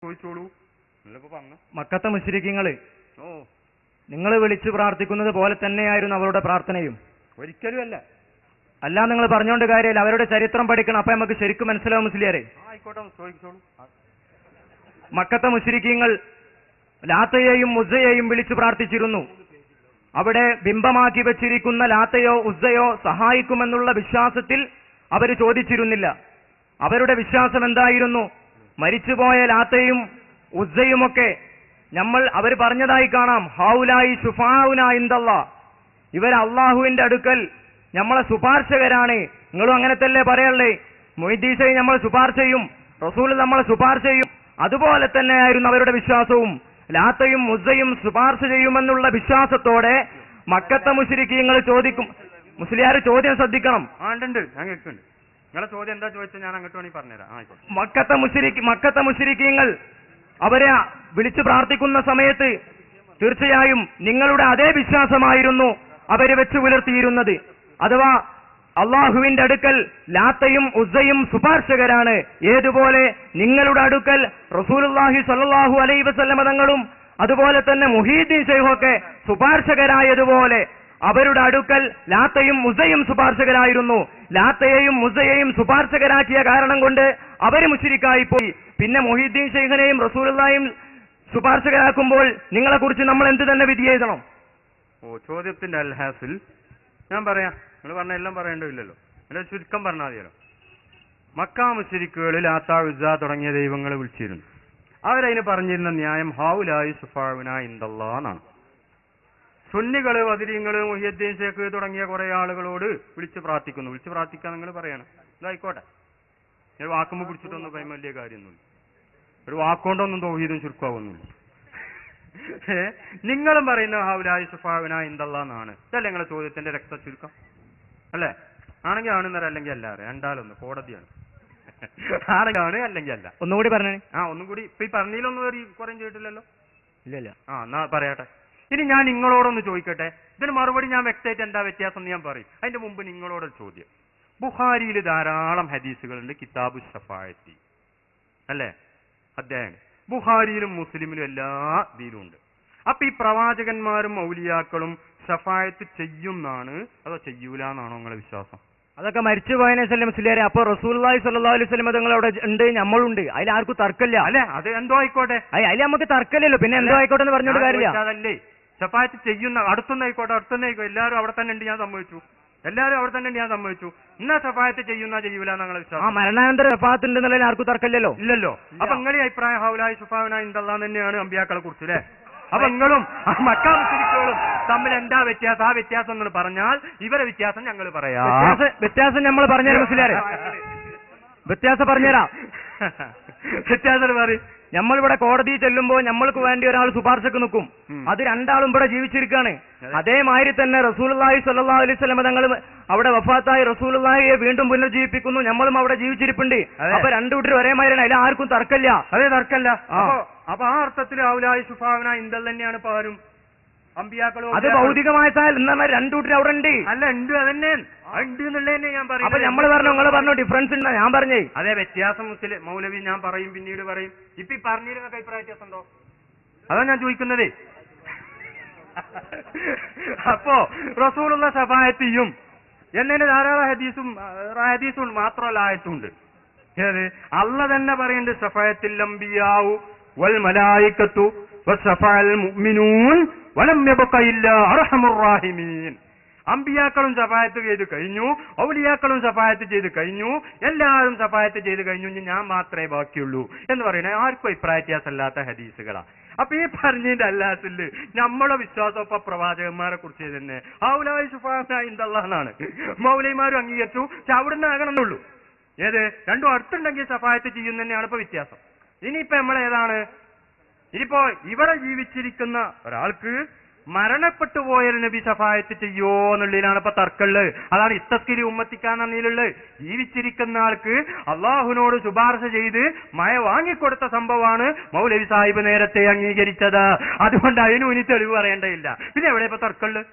ചോദിച്ചോളൂ. നിങ്ങളിപ്പോ പറഞ്ഞു മക്കത്തെ മുശ്രിക്കീങ്ങള് ഓ നിങ്ങൾ വിളിച്ചു പ്രാർത്ഥിക്കുന്നത് പോലെ തന്നെയായിരുന്നു അവരുടെ പ്രാർത്ഥനയും. ഒരിക്കലും അല്ല. അല്ല നിങ്ങൾ പറഞ്ഞുകൊണ്ട് കാര്യമില്ല, അവരുടെ ചരിത്രം പഠിക്കണം, അപ്പൊ നമുക്ക് ശരിക്കും മനസ്സിലാവും മുസ്ലിയാരെ. ആയിക്കോട്ടെ, ചോദിച്ചോളൂ. മക്കത്തെ മുശ്രിക്കീങ്ങൾ ലാത്തയെയും ഉസ്സയെയും വിളിച്ചു പ്രാർത്ഥിച്ചിരുന്നു. അവിടെ ബിംബമാക്കി വെച്ചിരിക്കുന്ന ലാത്തയോ ഉസ്സയോ സഹായിക്കുമെന്നുള്ള വിശ്വാസത്തിൽ അവർ ചോദിച്ചിരുന്നില്ല. അവരുടെ വിശ്വാസം എന്തായിരുന്നു? മരിച്ചുപോയ ലാത്തയും ഉസ്സയുമൊക്കെ അവർ പറഞ്ഞതായി കാണാം, ഹൗലായി ശുഫാഉന ഇൻദല്ലാ, ഇവർ അള്ളാഹുവിന്റെ അടുക്കൽ നമ്മളെ ശുപാർശകരാണ്. നിങ്ങളും അങ്ങനെ തന്നെ പറയല്ലേ, മൊയ്തീസയെ നമ്മൾ ശുപാർശ ചെയ്യും, റസൂൽ നമ്മളെ ശുപാർശ ചെയ്യും. അതുപോലെ തന്നെയായിരുന്നു അവരുടെ വിശ്വാസവും. ലാത്തയും ഉസ്സയും ശുപാർശ ചെയ്യുമെന്നുള്ള വിശ്വാസത്തോടെ മക്കത്തെ മുശ്രിക്കീങ്ങൾ ചോദിക്കും. മുസ്ലിയാർ ചോദ്യം ശ്രദ്ധിക്കണം. ഉണ്ട്, ഞാൻ കേൾക്കുന്നുണ്ട്. നിങ്ങളെ ചോദ്യം എന്താ ചോദിച്ചാൽ ഞാൻ അങ്ങോട്ട് വേണമെങ്കിൽ പറഞ്ഞുതരാം. മക്കത്തെ മുശ്രിക്കീങ്ങൾ അവരെ വിളിച്ചു പ്രാർത്ഥിക്കുന്ന സമയത്ത് തീർച്ചയായും നിങ്ങളുടെ അതേ വിശ്വാസമായിരുന്നു അവര് വെച്ച് പുലർത്തിയിരുന്നത്. അഥവാ അള്ളാഹുവിന്റെ അടുക്കൽ ലാത്തയും ഉസ്സയും ശുപാർശകരാണ്. ഏതുപോലെ നിങ്ങളുടെ അടുക്കൽ റസൂലുള്ളാഹി സ്വല്ലല്ലാഹു അലൈഹി വസല്ലമ തങ്ങളും അതുപോലെ തന്നെ മുഹീദ്ദീൻ ശൈഖൊക്കെ ശുപാർശകരായതുപോലെ അവരുടെ അടുക്കൽ ലാത്തയും ഉസ്സയും ശുപാർശകരായിരുന്നു. ലാത്തയെയും ഉസ്സയെയും ശുപാർശകരാക്കിയ കാരണം കൊണ്ട് അവര് മുശ്രിക്കായി പോയി. പിന്നെ മുഹീദ്ദീൻ ശൈഖിനെയും റസൂലുള്ളാഹിയും ശുപാർശകരാക്കുമ്പോൾ നിങ്ങളെ കുറിച്ച് നമ്മൾ എന്ത് തന്നെ വിധി എഴുതണം? ചോദ്യത്തിന്റെ അൽഹാസിൽ ഞാൻ പറയാം. നിങ്ങൾ പറഞ്ഞ എല്ലാം പറയേണ്ടതില്ലല്ലോ, എന്റെ ചുരുക്കം പറഞ്ഞാൽ മതിയല്ലോ. മക്കാ മുശ്രിക്കുകൾ ലാത്ത ഉസ്സ തുടങ്ങിയ ദൈവങ്ങളെ വിളിച്ചിരുന്നു. അവരതിന് പറഞ്ഞിരുന്ന ന്യായം ഹൗലായി ശുഫാഉന ഇൻദല്ലാ എന്നാണ്. സുന്നികള് വദിരീങ്ങള് മുഹിയുദ്ദീൻ ശൈഖ് തുടങ്ങിയ കുറെ ആളുകളോട് വിളിച്ച് പ്രാർത്ഥിക്കുന്നു. വിളിച്ച് പ്രാർത്ഥിക്കാൻ നിങ്ങൾ പറയണം, ഇതായിക്കോട്ടെ. ഞാൻ വാക്കുമ്പോൾ പിടിച്ചിട്ടൊന്നും ഭയം വലിയ കാര്യമൊന്നുമില്ല. ഒരു വാക്കുകൊണ്ടൊന്നും തൗഹീദും ചുരുക്കാവുന്നില്ല. നിങ്ങളും പറയുന്ന ഹൗലായി ശുഫാഉന ഇൻദല്ലാ എന്നാണ്. ഇതല്ലേ നിങ്ങളെ ചോദ്യത്തിന്റെ രക്ത ചുരുക്കം അല്ലേ? ആണെങ്കിൽ ആണെന്നര, അല്ലെങ്കിൽ അല്ല. രണ്ടാലൊന്ന് കോടതിയാണ്. ആണെങ്കിൽ ആണ്, അല്ലെങ്കിൽ അല്ല. ഒന്നുകൂടി പറഞ്ഞേ. ഒന്നും കൂടി. ഇപ്പൊ ഈ പറഞ്ഞതിലൊന്നും കുറയും ചെയ്തിട്ടില്ലല്ലോ. ഇല്ലല്ല. എന്നാ പറയട്ടെ. ഇനി ഞാൻ നിങ്ങളോടൊന്ന് ചോദിക്കട്ടെ. ഇതിന് മറുപടി ഞാൻ വ്യക്തമായിട്ട് എന്താ വ്യത്യാസം എന്ന് ഞാൻ പറയും. അതിന്റെ മുമ്പ് നിങ്ങളോടൊരു ചോദ്യം. ബുഖാരിയിൽ ധാരാളം ഹദീസുകളുണ്ട്, കിതാബു ശഫാഅത്തി അല്ലേ, അധ്യായം. ബുഖാരിയിലും മുസ്ലിമിലും എല്ലാ ഇതിലും ഉണ്ട്. അപ്പൊ ഈ പ്രവാചകന്മാരും ഔലിയാക്കളും ശഫാഅത്ത് ചെയ്യുന്നാണ് അതോ ചെയ്യൂലെന്നാണോ നിങ്ങളെ വിശ്വാസം? അതൊക്കെ മരിച്ചുപോയതിനെ മുസ്ലിയാരെ. അപ്പൊ റസൂലുള്ളാഹി സ്വല്ലല്ലാഹു അലൈഹി വസല്ലം തങ്ങൾ അവിടെ ഉണ്ട്, നമ്മളുണ്ട്, അതിൽ ആർക്കും തർക്കമില്ല അല്ലെ? അത് എന്തോ ആയിക്കോട്ടെ, അതിൽ നമുക്ക് തർക്കമില്ലല്ലോ. പിന്നെ എന്തോ ആയിക്കോട്ടെ എന്ന് പറഞ്ഞോണ്ട് കാര്യമില്ല. അതല്ലേ ശഫാഅത്ത് ചെയ്യുന്ന അടുത്തുനിന്ന് ആയിക്കോട്ടെ, എല്ലാവരും അവിടെ തന്നെ ഉണ്ട്, ഞാൻ സമ്മതിച്ചു. എല്ലാവരും അവിടെ തന്നെ ഉണ്ട്, ഞാൻ സമ്മതിച്ചു. എന്നാ ശഫാഅത്ത് ചെയ്യുന്ന ചെയ്യൂല ഞങ്ങളെ വിശ്വാസം. മരണാനന്തര ശഫാഅത്ത് ഉണ്ടെന്നുള്ളതിൽ ആർക്കും തർക്കമില്ലല്ലോ. ഇല്ലല്ലോ. അപ്പൊ നിങ്ങളുടെ അഭിപ്രായം ഹൗലായി ശുഫാഉന ഇൻദല്ലാ തന്നെയാണ് അമ്പിയാക്കളെ കുറിച്ച് അല്ലേ? അപ്പൊ നിങ്ങളും മക്കാ മുശ്രിക്കുകളും തമ്മിൽ എന്താ വ്യത്യാസം? ആ വ്യത്യാസം എന്ന് പറഞ്ഞാൽ ഇവരെ വ്യത്യാസം ഞങ്ങൾ പറയാം. വ്യത്യാസം നമ്മൾ പറഞ്ഞുതരാം മുസ്ലിയാരെ. വ്യത്യാസം പറഞ്ഞുതരാം. വ്യത്യാസം പറയും. നമ്മളിവിടെ കോടതിയിൽ ചെല്ലുമ്പോൾ നമ്മൾക്ക് വേണ്ടി ഒരാൾ ശുപാർശക്ക് നിൽക്കും. അത് രണ്ടാളും ഇവിടെ ജീവിച്ചിരിക്കുകയാണ്. അതേമാതിരി തന്നെ റസൂലുള്ളാഹി സ്വല്ലല്ലാഹു അലൈഹി വസല്ലം തങ്ങൾ അവിടെ വഫാത്തായി റസൂലുള്ളാഹിയെ വീണ്ടും പുനർജീവിപ്പിക്കുന്നു, നമ്മളും അവിടെ ജീവിച്ചിരിപ്പുണ്ട്. അപ്പൊ രണ്ടു കൂട്ടരും ഒരേമാതിരിയാണ്, അതിൽ ആർക്കും തർക്കമില്ല. അതേ തർക്കമില്ല. അപ്പൊ ആ അർത്ഥത്തിൽ ഹൗലായി ശുഫാഉന ഇൻദല്ലാ തന്നെയാണ് പാരും അമ്പിയാക്കളും. അത് ഭൗതികമായ എന്നാൽ രണ്ടു കൂട്ടരും അവിടെ ഉണ്ട്. അല്ല, ഉണ്ട്, അതന്നെ ഉണ്ട് എന്നുള്ളതന്നെ ഞാൻ പറയും. അപ്പൊ നമ്മൾ പറഞ്ഞു, നിങ്ങൾ പറഞ്ഞു ഡിഫറൻസ് ഉണ്ടോ? ഞാൻ പറഞ്ഞേ അതേ വ്യത്യാസം മുസ്ലിം മൗലവി ഞാൻ പറയും, പിന്നീട് പറയും. ഇപ്പൊ ഈ പറഞ്ഞിരുന്ന അഭിപ്രായ വ്യത്യാസം ഉണ്ടോ? അതാ ഞാൻ ചോദിക്കുന്നത്. അപ്പോ റസൂലുള്ള ശഫാഅത്ത് ചെയ്യും എന്നതിന് ധാരാളം ഹദീസും മാത്രമല്ല ആയത്തുണ്ട്. ഏത്? അല്ലാഹ് തന്നെ പറയുന്നുണ്ട്, ശഫാഅത്തുൽ അംബിയാഉ വൽ മലായികത്തു വശഫഅൽ മുഅ്മിനൂൻ വലം യബ്ഖ ഇല്ലാ അർഹമുർ റഹീമീൻ. അമ്പിയാക്കളും ശഫാഅത്ത് ചെയ്ത് കഴിഞ്ഞു, ഔലിയാക്കളും ശഫാഅത്ത് ചെയ്ത് കഴിഞ്ഞു, എല്ലാവരും ശഫാഅത്ത് ചെയ്ത് കഴിഞ്ഞു, ഞാൻ മാത്രമേ ബാക്കിയുള്ളൂ എന്ന് പറയണേ ആർക്കും അഭിപ്രായ വ്യത്യാസമല്ലാത്ത ഹദീസുകളാ. അപ്പൊ ഈ പറഞ്ഞതിന്റെ അല്ലാത്തില് നമ്മളെ വിശ്വാസം ഇപ്പൊ പ്രവാചകന്മാരെ കുറിച്ച് തന്നെ ഹൗലായി ശുഫാഅന ഇൻദല്ലാ എന്നാണ്. മൗലവിമാരും അംഗീകരിച്ചു, പക്ഷെ അവിടുന്ന് ആകണമെന്നുള്ളൂ. ഏത്? രണ്ടും അടുത്തുണ്ടെങ്കിൽ ശഫാഅത്ത് ചെയ്യുന്ന തന്നെയാണ് ഇപ്പൊ വ്യത്യാസം. ഇനിയിപ്പോ നമ്മളേതാണ്? ഇനിയിപ്പോ ഇവിടെ ജീവിച്ചിരിക്കുന്ന ഒരാൾക്ക് മരണപ്പെട്ടു പോയൊരു നബി ശഫാഅത്ത് ചെയ്യോ എന്നുള്ളതിലാണ് ഇപ്പൊ തർക്കമുള്ളത്. അതാണ് ഇത്തസ്കിരി ഉമ്മത്തിക്കാന്നുള്ളത്. ജീവിച്ചിരിക്കുന്ന ആൾക്ക് അള്ളാഹുവിനോട് ശുപാർശ ചെയ്ത് മഴ വാങ്ങിക്കൊടുത്ത സംഭവമാണ് മൗലവി സാഹിബ് നേരത്തെ അംഗീകരിച്ചത്. അതുകൊണ്ട് അതിനും ഇനി തെളിവ് പറയേണ്ടതില്ല. പിന്നെ എവിടെ ഇപ്പൊ തർക്കമുള്ളത്?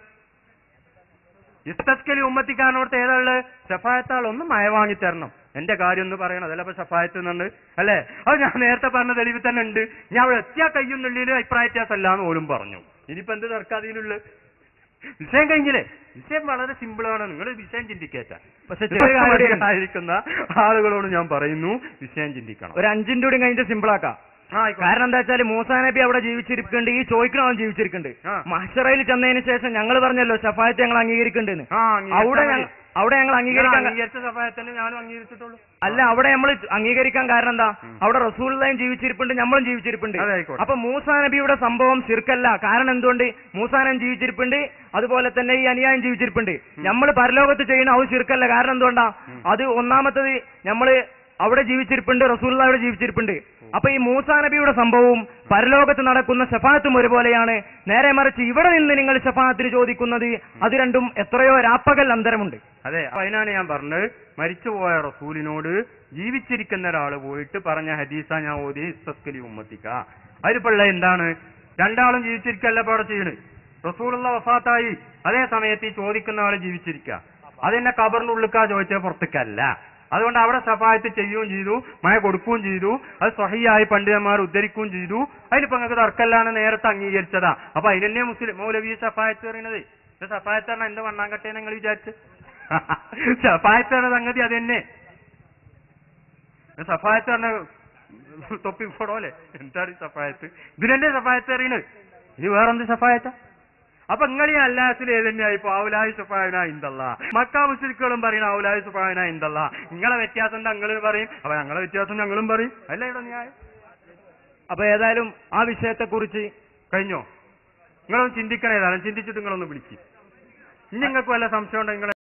ഇസ്തസ്കലി ഉമ്മത്തിക്കാനോടത്ത് ഏതാള്? ശഫാഅത്താൾ ഒന്ന് മഴ വാങ്ങിത്തരണം, എന്റെ കാര്യം ഒന്ന് പറയണം, അതല്ല ഇപ്പൊ ഷഫായത്ത് എന്നുണ്ട് അല്ലേ? അത് ഞാൻ നേരത്തെ പറഞ്ഞ തെളിവ് തന്നെ ഉണ്ട്. ഞാൻ അവിടെ എത്തിയാ കഴിയുന്നുള്ളിൽ അഭിപ്രായ വ്യത്യാസമല്ലാന്ന് പോലും പറഞ്ഞു. ഇനിയിപ്പോ എന്ത് തർക്കാതിയിലുള്ള വിഷയം കഴിഞ്ഞില്ലേ? വിഷയം വളരെ സിമ്പിളാണ്, നിങ്ങൾ വിഷയം ചിന്തിക്കേറ്റ. പക്ഷെ ആയിരിക്കുന്ന ആളുകളോട് ഞാൻ പറയുന്നു, വിഷയം ചിന്തിക്കണം. ഒരു 5 മിനിറ്റ് കൂടി കഴിഞ്ഞിട്ട് സിമ്പിളാക്കാം. കാരണം എന്താ വെച്ചാൽ മൂസാ നബി അവിടെ ജീവിച്ചിരിക്കുന്നുണ്ട്, ഈ ചോദിക്കണവൻ ജീവിച്ചിരിക്കുന്നുണ്ട്. മഹ്ശറയിൽ ചെന്നതിന് ശേഷം ഞങ്ങൾ പറഞ്ഞല്ലോ ഷഫായത്ത് ഞങ്ങൾ അംഗീകരിക്കുന്നുണ്ടെന്ന്. അവിടെ ഞങ്ങൾ അംഗീകരിക്കാൻ ഞാനും അംഗീകരിച്ചിട്ടുള്ളൂ. അല്ല, അവിടെ നമ്മൾ അംഗീകരിക്കാൻ കാരണം എന്താ? അവിടെ റസൂലുള്ളാഹിയും ജീവിച്ചിരിപ്പുണ്ട്, നമ്മളും ജീവിച്ചിരിപ്പുണ്ട്. അപ്പൊ മൂസാ നബിയുടെ സംഭവം ശിർക്കല്ല. കാരണം എന്തുകൊണ്ട്? മൂസാ നബി ജീവിച്ചിരിപ്പുണ്ട്, അതുപോലെ തന്നെ ഈ അനുയായും ജീവിച്ചിരിപ്പുണ്ട്. നമ്മൾ പരലോകത്ത് ചെയ്യുന്ന അത് ശിർക്കല്ല. കാരണം എന്തുകൊണ്ടാ? അത് ഒന്നാമത്തത് നമ്മള് അവിടെ ജീവിച്ചിരിപ്പുണ്ട്, റസൂലുള്ളാഹി അവിടെ ജീവിച്ചിരിപ്പുണ്ട്. അപ്പൊ ഈ മൂസാ നബിയുടെ സംഭവവും പരലോകത്ത് നടക്കുന്ന ശഫാഅത്തും ഒരുപോലെയാണ്. നേരെ മറിച്ച് ഇവിടെ നിന്ന് നിങ്ങൾ ശഫാഅത്തിന് ചോദിക്കുന്നത് അത് രണ്ടും എത്രയോ രാപ്പകൽ അന്തരമുണ്ട്. അതെ, അതിനാണ് ഞാൻ പറഞ്ഞത്, മരിച്ചുപോയ റസൂലിനോട് ജീവിച്ചിരിക്കുന്ന ഒരാൾ പോയിട്ട് പറഞ്ഞ ഹദീസ ഞാൻ ഓതി ഇസ്തസ്കലി ഉമ്മത്തിക്ക. അതിലിപ്പുള്ള എന്താണ്? രണ്ടാളും ജീവിച്ചിരിക്കല്ല ഇപ്പൊ അവിടെ ചെയ്യണ്. റസൂലുള്ള വഫാത്തായി, അതേ സമയത്ത് ഈ ചോദിക്കുന്ന ആള് ജീവിച്ചിരിക്കുക. അതെന്നെ ഖബറിന്റെ ഉള്ളിക്കാ ചോദിച്ച പുറത്തേക്കല്ല. അതുകൊണ്ട് അവിടെ ശഫാഅത്ത് ചെയ്യുകയും ചെയ്തു, മഴ കൊടുക്കുകയും ചെയ്തു, അത് സ്വഹീഹായി പണ്ഡിതന്മാർ ഉദ്ധരിക്കുകയും ചെയ്തു. അതിലിപ്പോ നിങ്ങൾക്ക് തർക്കല്ലാണ് നേരത്തെ അംഗീകരിച്ചതാ. അപ്പൊ അതിനെന്നെ മുസ്ലിം മൗലവി ശഫാഅത്ത് പറയുന്നത്. ശഫാഅത്ത് പറഞ്ഞാൽ എന്ത് വണ്ണാങ്കട്ടെ നിങ്ങൾ വിചാരിച്ച്? ശഫാഅത്ത് പറഞ്ഞ സംഗതി അതെന്നെ. ശഫാഅത്ത് പറഞ്ഞ തൊപ്പി പോടോ അല്ലേ? എന്താണ് ശഫാഅത്ത്? ഇതിനെന്നെ ശഫാഅത്ത് അറിയണത്. ഇനി വേറെന്ത് ശഫാഅത്താ? അപ്പൊ നിങ്ങൾ ഈ അല്ലാസിൽ ഏതന്നെയായി? ഇപ്പൊ ഔലായി സുഫാന ഇന്തല്ലാ. മക്കാ മുശ്രിക്കുകളും പറയണ ഔലായി സുഫാന ഇന്തല്ലാ. നിങ്ങളെ വ്യത്യാസം ഞങ്ങൾ പറയും, അപ്പൊ ഞങ്ങളെ വ്യത്യാസം ഞങ്ങളും പറയും. അല്ല ഇവിടെ ന്യായം. അപ്പൊ ഏതായാലും ആ വിഷയത്തെ കുറിച്ച് കഴിഞ്ഞോ? നിങ്ങളൊന്ന് ചിന്തിക്കണേതാണ്. ചിന്തിച്ചിട്ട് നിങ്ങളൊന്ന് വിളിക്കും. ഇനി നിങ്ങൾക്ക് വല്ല സംശയം ഉണ്ടെങ്കിൽ